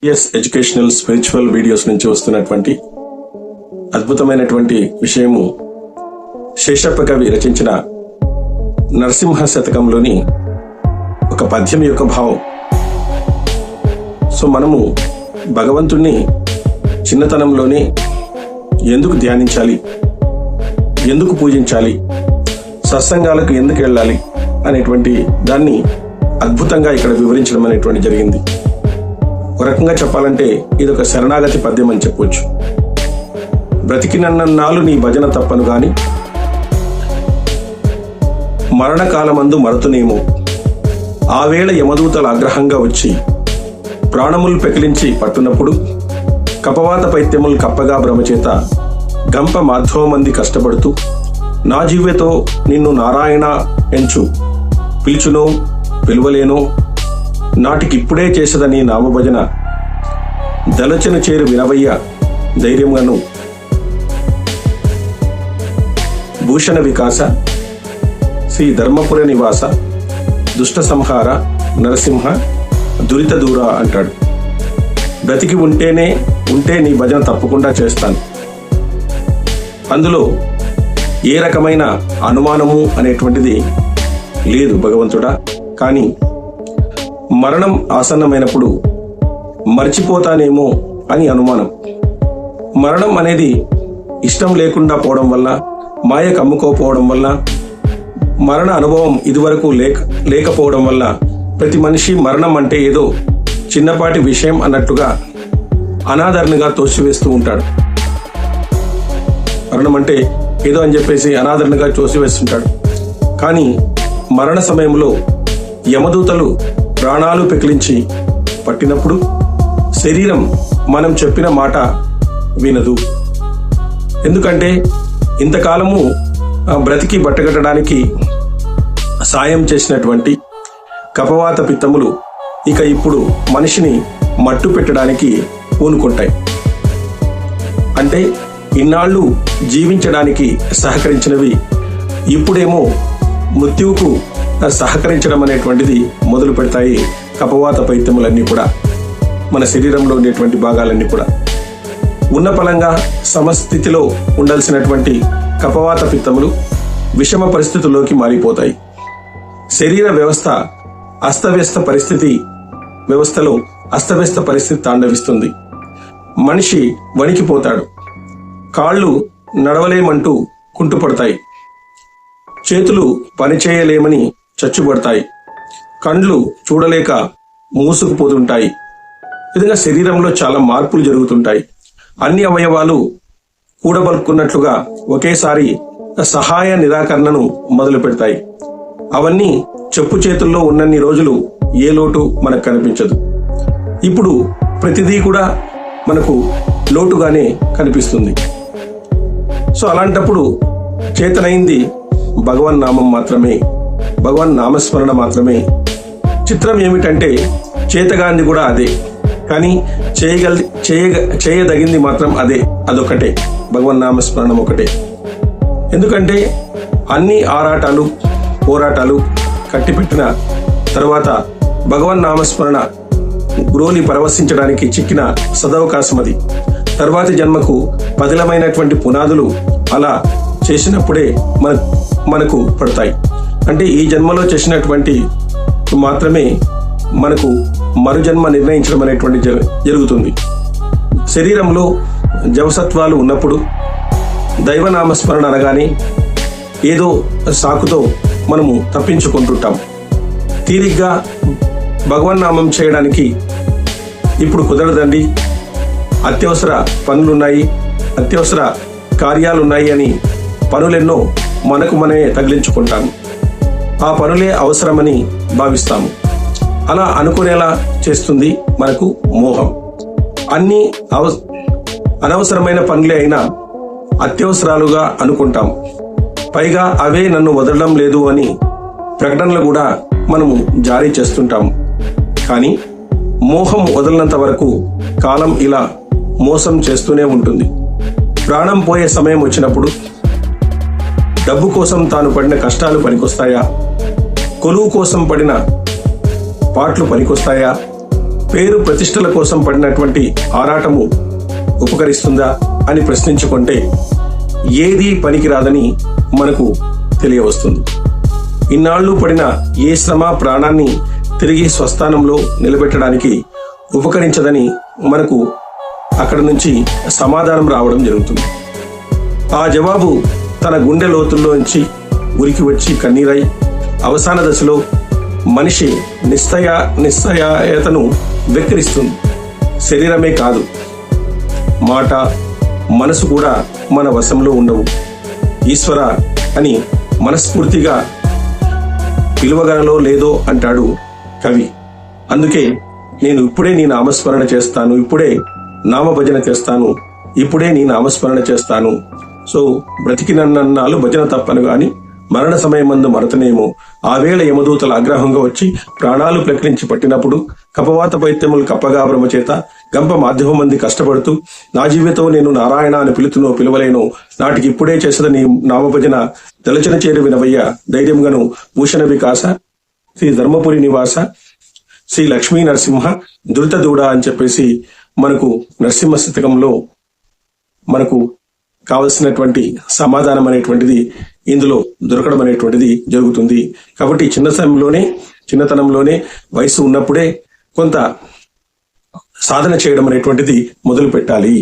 Educational spiritual videos నుంచి వస్తున్నటువంటి అద్భుతమైనటువంటి విషయము శేషప్ప కవి రచించిన నరసింహ శతకంలోని ఒక పద్యం యొక్క భావం. మనము భగవంతుణ్ణి చిన్నతనంలోనే ఎందుకు ధ్యానించాలి, ఎందుకు పూజించాలి, సత్సంగాలకు ఎందుకు వెళ్ళాలి అనేటువంటి దాన్ని అద్భుతంగా ఇక్కడ వివరించడం అనేటువంటి జరిగింది. ఒక రకంగా చెప్పాలంటే ఇది ఒక శరణాగతి పద్యం అని చెప్పొచ్చు. బ్రతికినన్నాళ్ళు నీ భజన తప్పను గాని మరణకాలమందు మరతునేమో, ఆ వేళ యమదూతల ఆగ్రహంగా వచ్చి ప్రాణములు పెకిలించి పట్టునప్పుడు కపవాత పైత్యములు కప్పగా భ్రమచేత గంప మాధ్వమంది కష్టపడుతూ నా జీవ్యతో నిన్ను నారాయణ ఎంచు పిలుచునో పిలువలేనో నాటికిప్పుడే చేసదని నామభజన దళచెను చేరు వినవయ్య ధైర్యంగాను భూషణ వికాస శ్రీ ధర్మపుర నివాస దుష్ట సంహార నరసింహ దురిత దూర అంటాడు. బ్రతికి ఉంటే నీ భజన తప్పకుండా చేస్తాను. అందులో ఏ రకమైన అనుమానము అనేటువంటిది లేదు భగవంతుడా. కానీ మరణం ఆసన్నమైనప్పుడు మర్చిపోతానేమో అని అనుమానం. మరణం అనేది ఇష్టం లేకుండా పోవడం వల్ల, మాయ కమ్ముకోపోవడం వల్ల, మరణ అనుభవం ఇదివరకు లేకపోవడం వల్ల ప్రతి మనిషి మరణం అంటే ఏదో చిన్నపాటి విషయం అన్నట్టుగా అనాదరణగా తోసివేస్తూ ఉంటాడు. మరణం అంటే ఏదో అని చెప్పేసి అనాదరణగా తోసివేస్తుంటాడు. కానీ మరణ సమయంలో యమదూతలు ప్రాణాలు పెకిలించి పట్టినప్పుడు శరీరం మనం చెప్పిన మాట వినదు. ఎందుకంటే ఇంతకాలము బ్రతికి బట్టగట్టడానికి సాయం చేసినటువంటి కపవాత పిత్తములు ఇక ఇప్పుడు మనిషిని మట్టు పెట్టడానికి పూనుకుంటాయి. అంటే ఇన్నాళ్ళు జీవించడానికి సహకరించినవి ఇప్పుడేమో మృత్యువుకు సహకరించడం అనేటువంటిది మొదలు పెడతాయి. కపవాత పైత్యములన్నీ కూడా, మన శరీరంలో ఉండేటువంటి భాగాలన్నీ కూడా ఉన్న పలంగా సమస్థితిలో ఉండాల్సినటువంటి కపవాత పిత్తములు విషమ పరిస్థితుల్లోకి మారిపోతాయి. శరీర వ్యవస్థ అస్తవ్యస్త పరిస్థితి తాండవిస్తుంది. మనిషి వణికిపోతాడు. కాళ్ళు నడవలేమంటూ కుంటుపడతాయి. చేతులు పనిచేయలేమని చచ్చుబడతాయి. కండ్లు చూడలేక మూసుకుపోతుంటాయి. విధంగా శరీరంలో చాలా మార్పులు జరుగుతుంటాయి. అన్ని అవయవాలు కూడబలుక్కున్నట్లుగా ఒకేసారి సహాయ నిరాకరణను మొదలు పెడతాయి. అవన్నీ చెప్పు చేతుల్లో ఉన్నన్ని రోజులు ఏ లోటు మనకు కనిపించదు. ఇప్పుడు ప్రతిదీ కూడా మనకు లోటుగానే కనిపిస్తుంది. అలాంటప్పుడు చేతనైంది భగవన్ నామం మాత్రమే, భగవన్ నామస్మరణ మాత్రమే. చిత్రం ఏమిటంటే చేతగాంది కూడా అదే, కానీ చేయదగింది మాత్రం అదొకటే, భగవన్ నామస్మరణం ఒకటే. ఎందుకంటే అన్ని ఆరాటాలు పోరాటాలు కట్టిపెట్టిన తర్వాత భగవన్ నామస్మరణ గురువుని పరవశించడానికి చిక్కిన సదవకాశం అది. తర్వాతి జన్మకు పదిలమైనటువంటి పునాదులు అలా చేసినప్పుడే మనకు పడతాయి. అంటే ఈ జన్మలో చేసినటువంటి మాత్రమే మనకు మరుజన్మ నిర్ణయించడం అనేటువంటి జరుగుతుంది. శరీరంలో జవసత్వాలు ఉన్నప్పుడు దైవనామస్మరణ అనగానే ఏదో సాకుతో మనము తప్పించుకుంటుంటాం. తీరిగ్గా భగవన్నామం చేయడానికి ఇప్పుడు కుదరదండి, అత్యవసర పనులున్నాయి, అత్యవసర కార్యాలున్నాయి అని పనులెన్నో మనకు మనమే తగిలించుకుంటాము. ఆ పనులే అవసరమని భావిస్తాము. అలా అనుకునేలా చేస్తుంది మనకు మోహం. అన్ని అనవసరమైన పనులే అయినా అత్యవసరాలుగా అనుకుంటాం. పైగా అవే నన్ను వదలడం లేదు అని ప్రకటనలు కూడా మనము జారీ చేస్తుంటాము. కానీ మోహం వదలనంత వరకు కాలం ఇలా మోసం చేస్తూనే ఉంటుంది. ప్రాణం పోయే సమయం వచ్చినప్పుడు డబ్బు కోసం తాను పడిన కష్టాలు పనికొస్తాయా? కొలువు కోసం పడిన పాటలు పనికొస్తాయా? పేరు ప్రతిష్టల కోసం పడినటువంటి ఆరాటము ఉపకరిస్తుందా అని ప్రశ్నించుకుంటే ఏదీ పనికిరాదని మనకు తెలియవస్తుంది. ఇన్నాళ్లు పడిన ఏ శ్రమ ప్రాణాన్ని తిరిగి స్వస్థానంలో నిలబెట్టడానికి ఉపకరించదని మనకు అక్కడ నుంచి సమాధానం రావడం జరుగుతుంది. ఆ జవాబు తన గుండె లోతుల్లోంచి ఉరికి వచ్చి కన్నీరై అవసాన దశలో మనిషి నిస్సహాయతను వెక్కిరిస్తుంది. శరీరమే కాదు, మాట, మనసు కూడా మన వశంలో ఉండవు. ఈశ్వర అని మనస్ఫూర్తిగా పిలువగలలో లేదో అంటాడు కవి. అందుకే నేను ఇప్పుడే నీ నామస్మరణ చేస్తాను, ఇప్పుడే నామభజన చేస్తాను, ఇప్పుడే నీ నామస్మరణ చేస్తాను. సో బ్రతికినన్నాళ్ళు భజన తప్పను గాని మరణ సమయమందు మరతనేమో. ఆ వేళ యమదూతల ఆగ్రహంగా వచ్చి ప్రాణాలు ప్రకటించి పట్టినప్పుడు కపవాత పైత్యములు కప్పగాభ్రమ చేత గంప మాధ్యమ మంది కష్టపడుతూ నా జీవితం నేను నారాయణ అని పిలుతునో పిలవలేనో నాటికి ఇప్పుడే చేసద నీ నామభజన తెలచిన చేరు వినవయ్య ధైర్యంగాను భూషణ వికాస శ్రీ ధర్మపురి నివాస శ్రీ లక్ష్మీ నరసింహ దురిత దూడ అని చెప్పేసి మనకు నరసింహ శతకంలో మనకు కావలసినటువంటి సమాధానం అనేటువంటిది ఇందులో దొరకడం అనేటువంటిది జరుగుతుంది. కాబట్టి చిన్నతనంలోనే వయసు ఉన్నప్పుడే కొంత సాధన చేయడం అనేటువంటిది మొదలు పెట్టాలి.